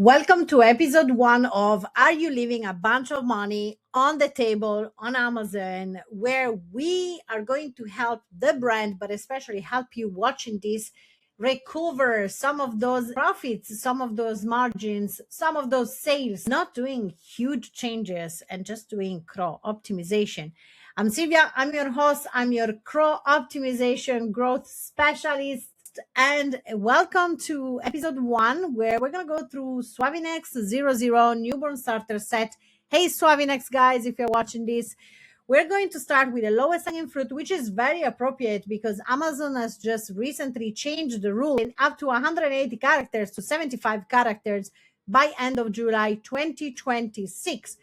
Welcome to episode 1 of Are You Leaving a Bunch of Money on the Table on Amazon, where we are going to help the brand, but especially help you watching this recover some of those profits, some of those margins, some of those sales, not doing huge changes and just doing CRO optimization. I'm Sylvia, I'm your host, I'm your CRO optimization growth specialist and welcome to episode 1 where we're going to go through Suavinex 00 newborn starter set. Hey Suavinex guys, if you're watching this, we're going to start with the lowest hanging fruit, which is very appropriate because Amazon has just recently changed the rule in up to 180 characters to 75 characters by end of July 2026.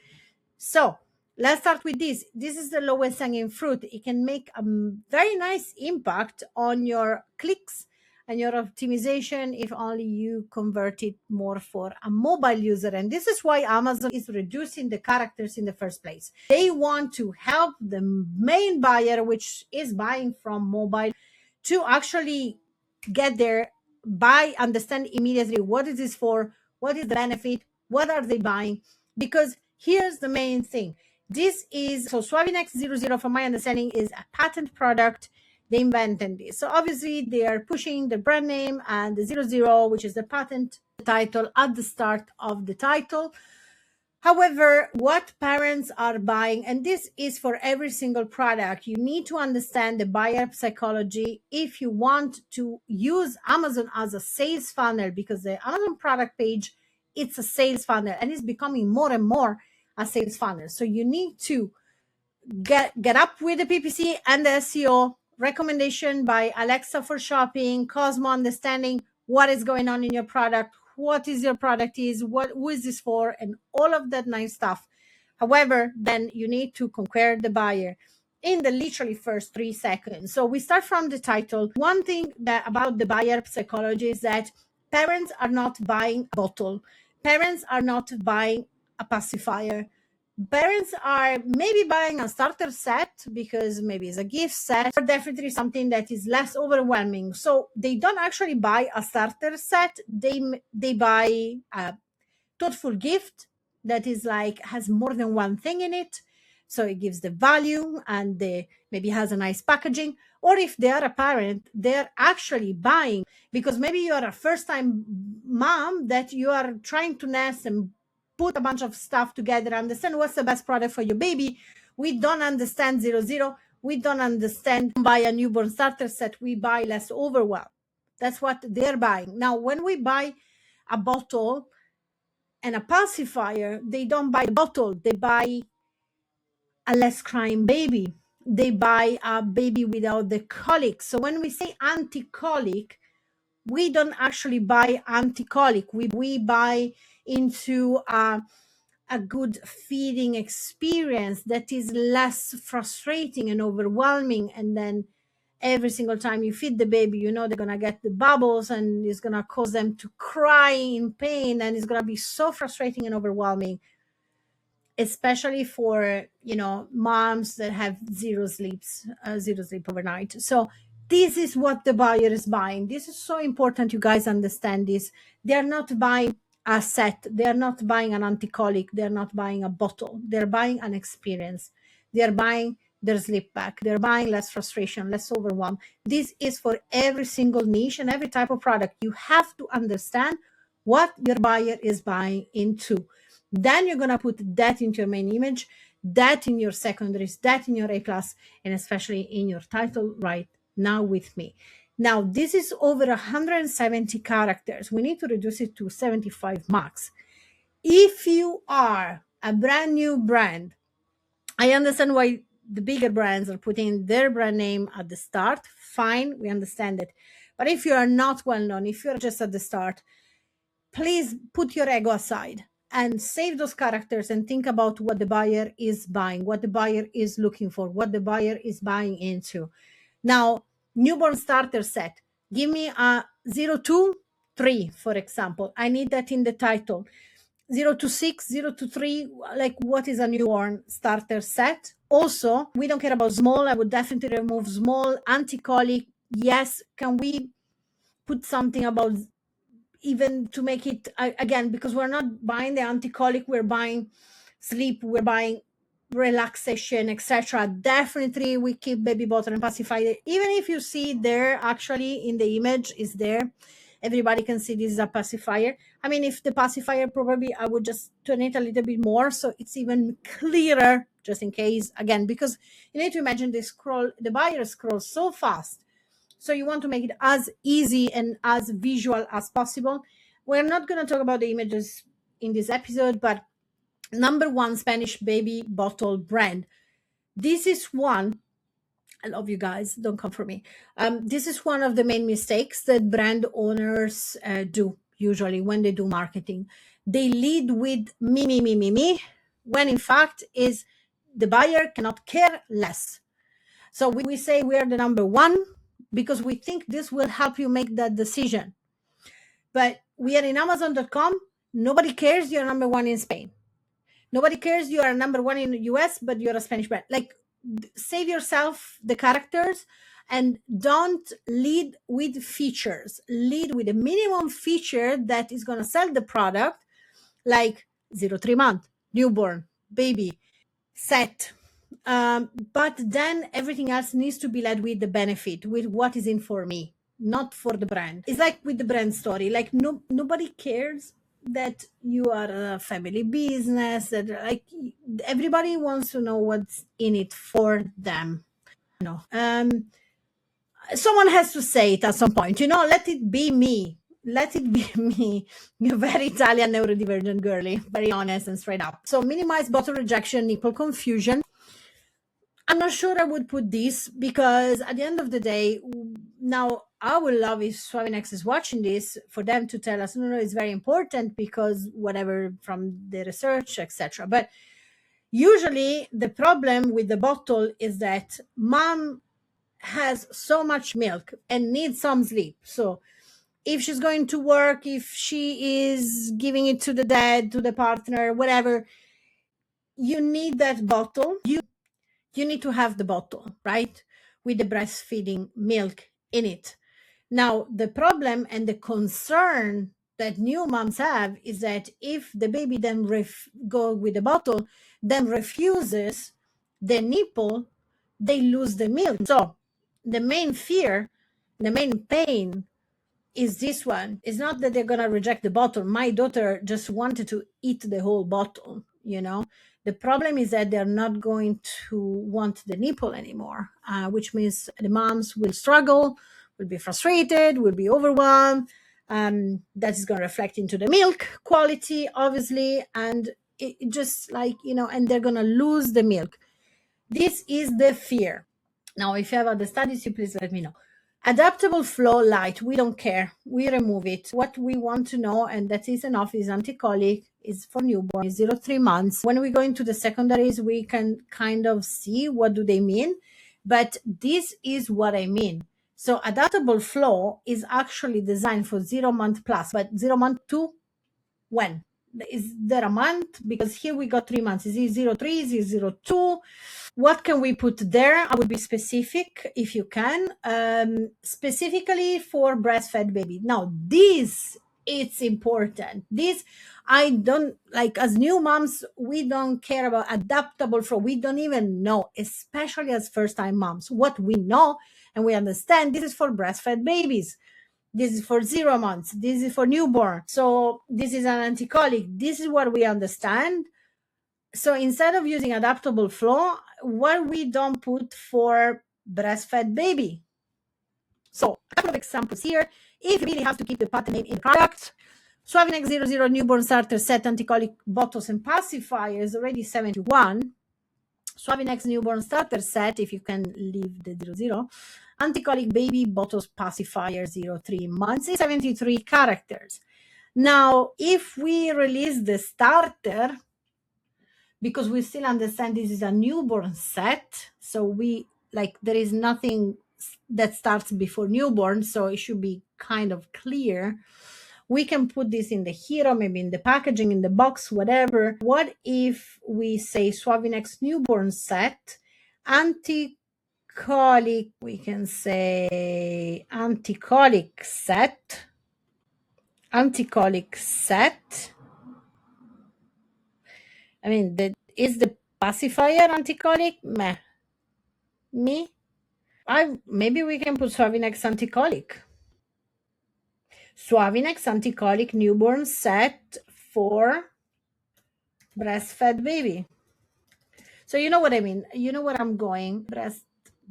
So let's start with this. This is the lowest hanging fruit. It can make a very nice impact on your clicks and your optimization if only you convert it more for a mobile user. And this is why Amazon is reducing the characters in the first place. They want to help the main buyer, which is buying from mobile, to actually get there, buy, understand immediately what is this for, what is the benefit, what are they buying. Because here's the main thing. This is, so Suavinex 00, from my understanding, is a patent product. They invented this. So obviously they are pushing the brand name and the 00, which is the patent title, at the start of the title. However, what parents are buying, and this is for every single product, you need to understand the buyer psychology if you want to use Amazon as a sales funnel, because the Amazon product page, it's a sales funnel and it's becoming more and more a sales funnel. So you need to get up with the PPC and the SEO, recommendation by Alexa for shopping, Cosmo understanding what is going on in your product, what is your product is, who is this for, and all of that nice stuff. However, then you need to conquer the buyer in the literally first 3 seconds. So we start from the title. One thing that about the buyer psychology is that parents are not buying a bottle. Parents are not buying a pacifier. Parents are maybe buying a starter set because maybe it's a gift set, or definitely something that is less overwhelming. So they don't actually buy a starter set. They buy a thoughtful gift that is like has more than one thing in it. So it gives the value and maybe has a nice packaging. Or if they are a parent, they're actually buying because maybe you are a first-time mom that you are trying to nest and put a bunch of stuff together, understand what's the best product for your baby. We don't understand 00. We don't understand buy a newborn starter set. We buy less overwhelm. That's what they're buying. Now, when we buy a bottle and a pacifier, they don't buy the bottle. They buy a less crying baby. They buy a baby without the colic. So when we say anti-colic, we don't actually buy anti-colic. We buy into a good feeding experience that is less frustrating and overwhelming. And then every single time you feed the baby, you know they're going to get the bubbles and it's going to cause them to cry in pain. And it's going to be so frustrating and overwhelming, especially for, moms that have zero sleep overnight. So this is what the buyer is buying. This is so important. You guys understand this. They're not buying a set. They're not buying an anti-colic. They're not buying a bottle. They're buying an experience. They're buying their sleep back. They're buying less frustration, less overwhelm. This is for every single niche and every type of product. You have to understand what your buyer is buying into. Then you're going to put that into your main image, that in your secondaries, that in your A+, and especially in your title right now with me. Now, this is over 170 characters. We need to reduce it to 75 max. If you are a brand new brand, I understand why the bigger brands are putting their brand name at the start. Fine, we understand it. But if you are not well known, if you're just at the start, please put your ego aside and save those characters and think about what the buyer is buying, what the buyer is looking for, what the buyer is buying into. Now, newborn starter set. Give me a 023, for example. I need that in the title. 026, 023, like what is a newborn starter set? Also, we don't care about small. I would definitely remove small. Anti-colic, yes. Can we put something about even to make it again, because we're not buying the anti-colic, we're buying sleep, we're buying relaxation, etc. Definitely we keep baby bottle and pacifier. Even if you see there actually in the image is there, everybody can see this is a pacifier. I mean, if the pacifier, probably I would just turn it a little bit more so it's even clearer, just in case, again, because you need to imagine the buyer scrolls so fast, so you want to make it as easy and as visual as possible. We're not going to talk about the images in this episode, but number one Spanish baby bottle brand. This is one, I love you guys, don't come for me. This is one of the main mistakes that brand owners do usually when they do marketing. They lead with me, me, me, me, me, when in fact is the buyer cannot care less. So we say we are the number one because we think this will help you make that decision. But we are in Amazon.com. Nobody cares you're number one in Spain. Nobody cares you are number one in the US, but you're a Spanish brand. Like, save yourself the characters and don't lead with features. Lead with a minimum feature that is going to sell the product, like 0 3 month, newborn, baby, set. But then everything else needs to be led with the benefit, with what is in for me, not for the brand. It's like with the brand story, like nobody cares that you are a family business, that like everybody wants to know what's in it for them. No, someone has to say it at some point, let it be me. Let it be me. You're very Italian neurodivergent girly, very honest and straight up. So minimize bottle rejection, nipple confusion. I'm not sure I would put this because at the end of the day, now I would love if Swavinex is watching this for them to tell us, no, it's very important because whatever from the research, etc. But usually the problem with the bottle is that mom has so much milk and needs some sleep. So if she's going to work, if she is giving it to the dad, to the partner, whatever, you need that bottle. You need to have the bottle, right? With the breastfeeding milk in it. Now, the problem and the concern that new moms have is that if the baby then go with the bottle, then refuses the nipple, they lose the milk. So the main fear, the main pain is this one. It's not that they're going to reject the bottle. My daughter just wanted to eat the whole bottle, The problem is that they're not going to want the nipple anymore, which means the moms will struggle, will be frustrated, will be overwhelmed. That is going to reflect into the milk quality, obviously. And it just like, and they're going to lose the milk. This is the fear. Now, if you have other studies, you please let me know. Adaptable flow light, we don't care. We remove it. What we want to know, and that is enough, is anti-colic, is for newborn, is 0 3 months. When we go into the secondaries, we can kind of see what do they mean. But this is what I mean. So adaptable flow is actually designed for 0 month plus, but 0 month to when? Is there a month? Because here we got 3 months. Is it 0 3? Is it 0 2? What can we put there? I would be specific if you can. Specifically for breastfed baby. Now, this, it's important. This, I don't, like, as new moms, we don't care about adaptable flow. We don't even know, especially as first-time moms. What we know and we understand, this is for breastfed babies. This is for 0 months. This is for newborn. So this is an anti-colic. This is what we understand. So instead of using adaptable flow, what we don't put for breastfed baby. So a couple of examples here. If you really have to keep the patent name in product, Swavinex 00 newborn starter set anti-colic bottles and pacifiers already 71. Swavinex newborn starter set, if you can leave the 00, anti-colic baby bottles pacifier 0 3 months is 73 characters. Now, if we release the starter, because we still understand this is a newborn set, so there is nothing that starts before newborn, so it should be kind of clear. We can put this in the hero, maybe in the packaging, in the box, whatever. What if we say Swavinex newborn set, anti-colic, we can say anti-colic set, anti-colic set. I mean, is the pacifier anti-colic? Meh. Me? Maybe we can put Suavinex anti-colic. Suavinex anti-colic newborn set for breastfed baby. So you know what I mean. You know what I'm going.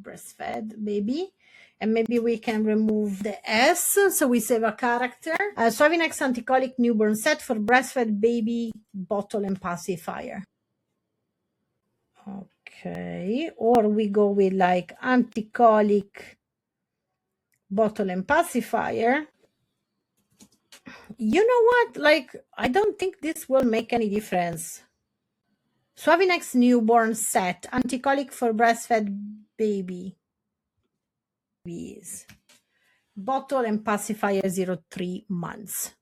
Breastfed baby. And maybe we can remove the S, so we save a character. Suavinex anti-colic newborn set for breastfed baby bottle and pacifier. Okay, or we go with like anti-colic bottle and pacifier. You know what? Like, I don't think this will make any difference. Suavinex newborn set, anti-colic for breastfed babies. Bottle and pacifier 0 3 months.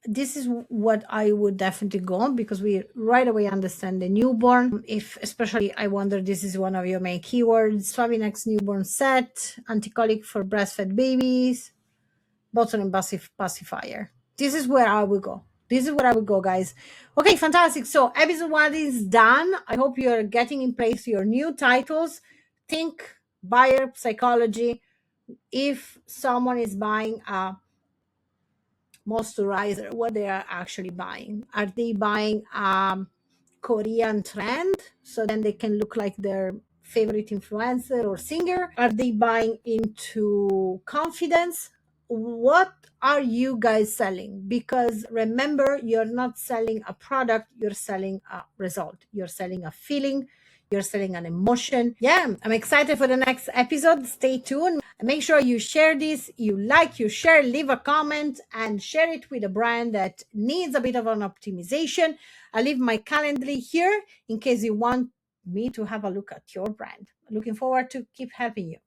This is what I would definitely go on, because we right away understand the newborn. If especially, I wonder, this is one of your main keywords. Suavinex newborn set, anti-colic for breastfed babies, bottle and pacifier. This is where I would go. This is where I would go, guys. Okay, fantastic. So episode 1 is done. I hope you're getting in place your new titles. Think buyer psychology. If someone is buying a moisturizer, what they are actually buying. Are they buying Korean trend so then they can look like their favorite influencer or singer? Are they buying into confidence? What are you guys selling? Because remember, you're not selling a product, you're selling a result. You're selling a feeling, you're selling an emotion. Yeah, I'm excited for the next episode. Stay tuned. Make sure you share this, you like, you share, leave a comment, and share it with a brand that needs a bit of an optimization. I'll leave my calendar here in case you want me to have a look at your brand. Looking forward to keep helping you.